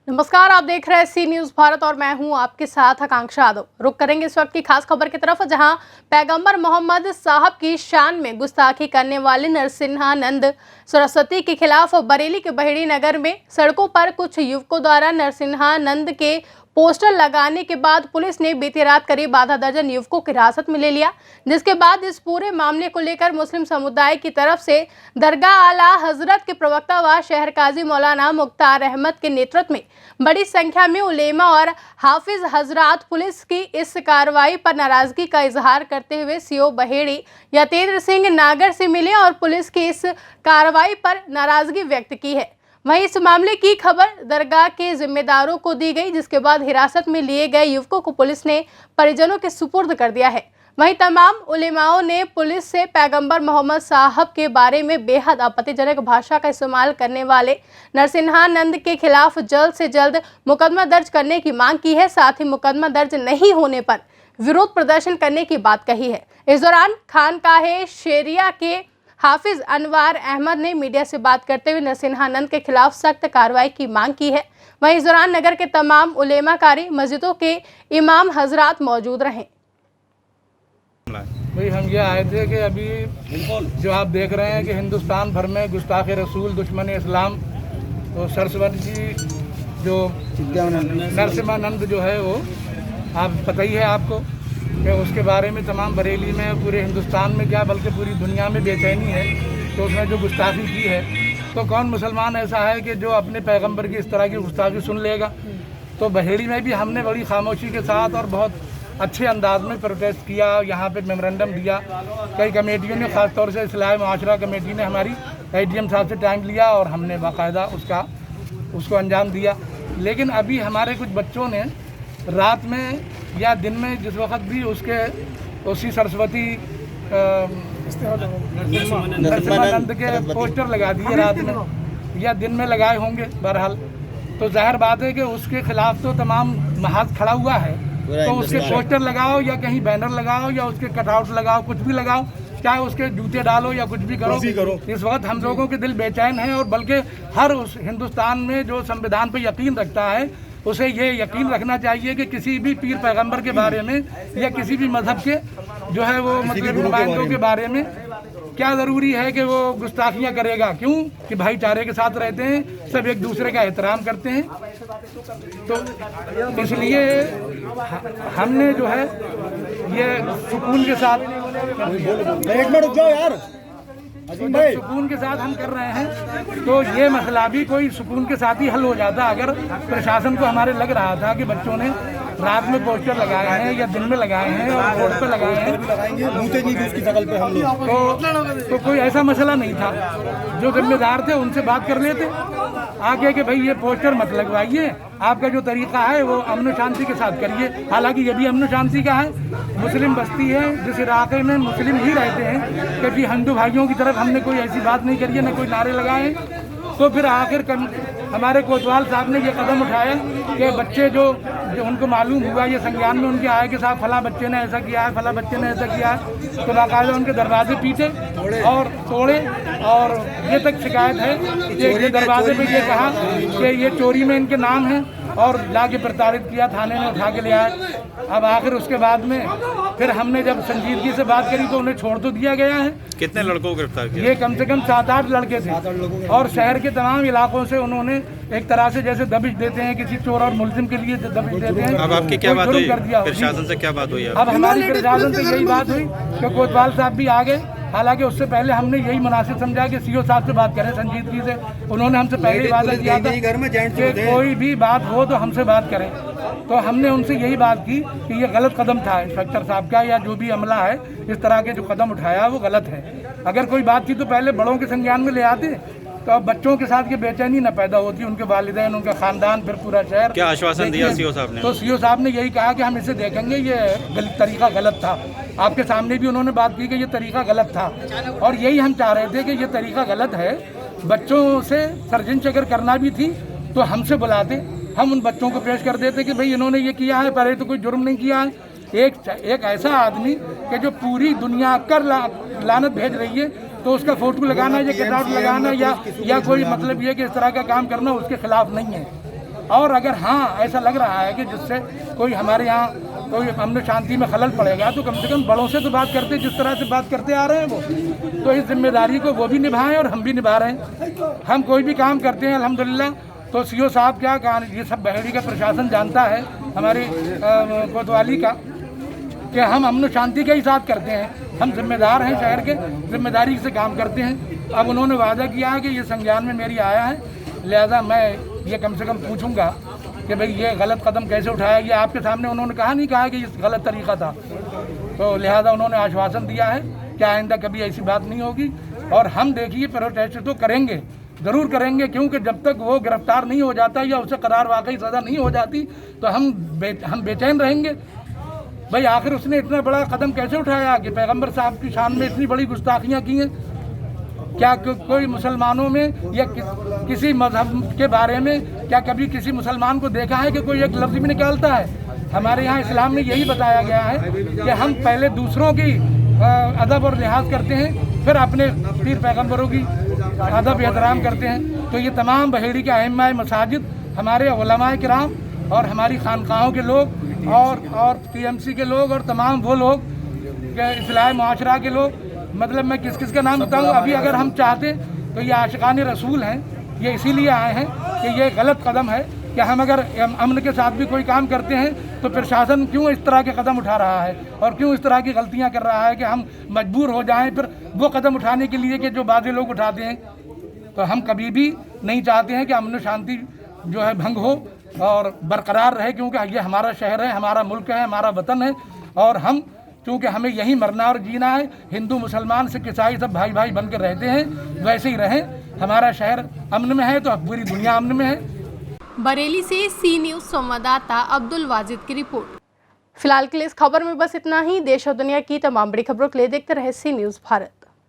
नमस्कार, आप देख रहे हैं सी न्यूज भारत और मैं हूं आपके साथ आकांक्षा यादव। रुक करेंगे इस वक्त की खास खबर की तरफ, जहां पैगंबर मोहम्मद साहब की शान में गुस्ताखी करने वाले नरसिंहानंद सरस्वती के खिलाफ बरेली के बहेड़ी नगर में सड़कों पर कुछ युवकों द्वारा नरसिंहानंद के पोस्टर लगाने के बाद पुलिस ने बीती रात करीब आधा दर्जन युवकों की हिरासत में ले लिया, जिसके बाद इस पूरे मामले को लेकर मुस्लिम समुदाय की तरफ से दरगाह आला हजरत के प्रवक्ता व शहर काजी मौलाना मुख्तार अहमद के नेतृत्व में बड़ी संख्या में उलेमा और हाफिज हजरात पुलिस की इस कार्रवाई पर नाराजगी का इजहार करते हुए सीओ बहेड़ी यतेंद्र सिंह नागर से मिले और पुलिस की इस कार्रवाई पर नाराजगी व्यक्त की है। वहीं इस मामले की खबर दरगाह के जिम्मेदारों को दी गई, जिसके बाद हिरासत में लिए गए युवकों को पुलिस ने परिजनों के सुपुर्द कर दिया है। वहीं तमाम उलेमाओं ने पुलिस से पैगंबर मोहम्मद साहब के बारे में बेहद आपत्तिजनक भाषा का इस्तेमाल करने वाले नरसिंहानंद के खिलाफ जल्द से जल्द मुकदमा दर्ज करने की मांग की है। साथ ही मुकदमा दर्ज नहीं होने पर विरोध प्रदर्शन करने की बात कही है। इस दौरान खानकाहे शेरिया के हाफिज अनवार अहमद ने मीडिया से बात करते हुए नरसिंहानंद के खिलाफ सख्त कार्रवाई की मांग की है। वहीं इस दौरान नगर के तमाम उलेमा कारी मस्जिदों के इमाम हजरात मौजूद रहे। भाई हम ये आए थे कि अभी जो आप देख रहे हैं कि हिंदुस्तान भर में गुस्ताख रसूल दुश्मन इस्लाम तो सरस्वती जी जो नरसिंहानंद जो है वो आप पता ही है आपको कि उसके बारे में तमाम बरेली में पूरे हिंदुस्तान में क्या बल्कि पूरी दुनिया में बेचैनी है। तो उसने जो गुस्ताखी की है तो कौन मुसलमान ऐसा है कि जो अपने पैगंबर की इस तरह की गुस्ताखी सुन लेगा। तो बहेड़ी में भी हमने बड़ी खामोशी के साथ और बहुत अच्छे अंदाज में प्रोटेस्ट किया, यहाँ पे मेमोरेंडम दिया। कई कमेटियों ने ख़ासतौर से इस्लाह मुआशरा कमेटी ने हमारी एडीएम साहब से टाइम लिया और हमने बाकायदा उसको अंजाम दिया। लेकिन अभी हमारे कुछ बच्चों ने रात में या दिन में जिस वक्त भी उसी सरस्वती नरसिंहानंद के पोस्टर लगा दिए रात में या दिन में लगाए होंगे। बहरहाल तो जाहिर बात है कि उसके खिलाफ तो तमाम महाज खड़ा हुआ है। तो उसके पोस्टर लगाओ या कहीं बैनर लगाओ या उसके कटआउट लगाओ, कुछ भी लगाओ, चाहे उसके जूते डालो या कुछ भी करो। इस वक्त हम लोगों के दिल बेचैन हैं और बल्कि हर उस हिंदुस्तान में जो संविधान पर यकीन रखता है उसे ये यकीन रखना चाहिए कि किसी भी पीर पैगंबर के बारे में या किसी भी मजहब के जो है वो मतलब नुमाइंदों के बारे में क्या ज़रूरी है कि वो गुस्ताखियाँ करेगा। क्यों कि भाईचारे के साथ रहते हैं, सब एक दूसरे का एहतराम करते हैं। तो इसलिए हमने जो है ये सुकून के साथ एक मिनट रुक जाओ यार, सुकून के साथ हम कर रहे हैं। तो ये मसला भी कोई सुकून के साथ ही हल हो जाता अगर प्रशासन को हमारे लग रहा था कि बच्चों ने रात में पोस्टर लगाए हैं या दिन में लगाए हैं और रोड पे लगाए हैं उसकी शकल पे हम लोग तो कोई ऐसा मसला नहीं था। जो जिम्मेदार थे उनसे बात कर लेते आगे कि भाई ये पोस्टर मत लगवाइए, आपका जो तरीका है वो अमन शांति के साथ करिए। हालांकि ये भी अमन शांति का है, मुस्लिम बस्ती है जिस इलाके में मुस्लिम ही रहते हैं, क्योंकि हिंदू भाइयों की तरफ हमने कोई ऐसी बात नहीं करी है, न कोई नारे लगाए। तो फिर आखिर हमारे कोतवाल साहब ने ये कदम उठाया कि बच्चे जो उनको मालूम हुआ, ये संज्ञान में उनके आए कि साहब फला बच्चे ने ऐसा किया है, फला बच्चे ने ऐसा किया है, तो बाकायदा उनके दरवाजे पीटे और तोड़े। और ये तक शिकायत है कि ये दरवाजे पे ये कहा कि ये चोरी में इनके नाम है और लाके प्रताड़ित किया, थाने में उठा के ले आए। अब आखिर उसके बाद में फिर हमने जब संजीदगी से बात करी तो उन्हें छोड़ तो दिया गया है। कितने लड़कों को गिरफ्तार किया? ये कम से कम 7-8 लड़के थे और शहर के तमाम इलाकों से उन्होंने एक तरह से जैसे दबिश देते हैं किसी चोर और मुलजिम के लिए दबिश देते हैं। अब आपकी क्या बात हुई प्रशासन से? क्या बात हुई? अब हमारी प्रशासन से यही बात हुई कि कोतवाल साहब भी आ गए। हालांकि उससे पहले हमने यही मुनासिब समझा कि सीओ साहब से बात करें संजीदगी से। उन्होंने हमसे पहले वादा किया था कि कोई भी बात हो तो हमसे बात करें। तो हमने उनसे यही बात की कि ये गलत कदम था इंस्पेक्टर साहब का, या जो भी अमला है इस तरह के जो कदम उठाया वो गलत है। अगर कोई बात थी तो पहले बड़ों के संज्ञान में ले आते, तो अब बच्चों के साथ ये बेचैनी न पैदा होती, उनके वालिदैन, उनका खानदान, फिर पूरा शहर। क्या आश्वासन दिया सीओ साहब ने? तो सीओ साहब ने यही कहा कि हम इसे देखेंगे, ये तरीका गलत था। आपके सामने भी उन्होंने बात की कि ये तरीका गलत था और यही हम चाह रहे थे कि ये तरीका गलत है। बच्चों से सर्जन अगर करना भी थी तो हमसे बुलाते, हम उन बच्चों को पेश कर देते कि भाई इन्होंने ये किया है, पर तो कोई जुर्म नहीं किया है। एक ऐसा आदमी कि जो पूरी दुनिया कर लानत भेज रही है, तो उसका फोटो लगाना या किताब लगाना या कोई मतलब ये कि इस तरह का काम करना उसके खिलाफ नहीं है। और अगर हाँ ऐसा लग रहा है कि जिससे कोई हमारे यहाँ कोई अमन शांति में खलल पड़ेगा तो कम से कम बड़ों से तो बात करते, जिस तरह से बात करते आ रहे हैं वो, तो इस जिम्मेदारी को वो भी निभाएं और हम भी निभा रहे हैं। हम कोई भी काम करते हैं अल्हम्दुलिल्लाह तो सीओ साहब क्या कहा, ये सब बहेड़ी का प्रशासन जानता है हमारी कोतवाली का कि हम अमन शांति के ही साथ करते हैं, हम जिम्मेदार हैं, शहर के जिम्मेदारी से काम करते हैं। अब उन्होंने वादा किया है कि ये संज्ञान में मेरी आया है, लिहाजा मैं ये कम से कम पूछूंगा कि भाई ये गलत कदम कैसे उठाया। ये आपके सामने उन्होंने नहीं कहा कि ये गलत तरीका था, तो लिहाजा उन्होंने आश्वासन दिया है कि आइंदा कभी ऐसी बात नहीं होगी। और हम देखिए प्रोटेस्ट तो करेंगे, ज़रूर करेंगे, क्योंकि जब तक वो गिरफ्तार नहीं हो जाता या उसे करार वाकई सज़ा नहीं हो जाती तो हम बेचैन रहेंगे। भाई आखिर उसने इतना बड़ा कदम कैसे उठाया कि पैगंबर साहब की शान में इतनी बड़ी गुस्ताखियाँ की हैं। क्या कोई मुसलमानों में या किसी मजहब के बारे में क्या कभी किसी मुसलमान को देखा है कि कोई एक लफ्ज़ भी निकालता है? हमारे यहाँ इस्लाम में यही बताया गया है कि हम पहले दूसरों की अदब और लिहाज करते हैं, फिर अपने पीर पैगंबरों की अदब एहतराम करते हैं। तो ये तमाम बहेड़ी के अइम्मा मसाजिद, हमारे उलमाए किराम और हमारी खानकाहों के लोग और टीएमसी के लोग और तमाम वो लोग इस्लाह मुआशरा के लोग, मतलब मैं किस किस का नाम बताऊँ अभी, अगर हम चाहते तो ये आशिकान रसूल हैं, ये इसीलिए आए हैं कि ये गलत कदम है कि हम अगर अमन के साथ भी कोई काम करते हैं तो प्रशासन क्यों इस तरह के कदम उठा रहा है और क्यों इस तरह की गलतियां कर रहा है कि हम मजबूर हो जाएं फिर वो कदम उठाने के लिए कि जो बाज़ लोग उठाते हैं। तो हम कभी भी नहीं चाहते हैं कि अमन शांति जो है भंग हो और बरकरार रहे, क्योंकि ये हमारा शहर है, हमारा मुल्क है, हमारा वतन है और हम क्योंकि हमें यही मरना और जीना है। हिंदू मुसलमान सिख ईसाई सब भाई भाई बन के रहते हैं, वैसे ही रहें। हमारा शहर अमन में है तो पूरी दुनिया अमन में है। बरेली से सी न्यूज़ संवाददाता अब्दुल वाजिद की रिपोर्ट। फिलहाल के लिए इस खबर में बस इतना ही। देश और दुनिया की तमाम बड़ी खबरों के लिए देखते रहे सी न्यूज़ भारत।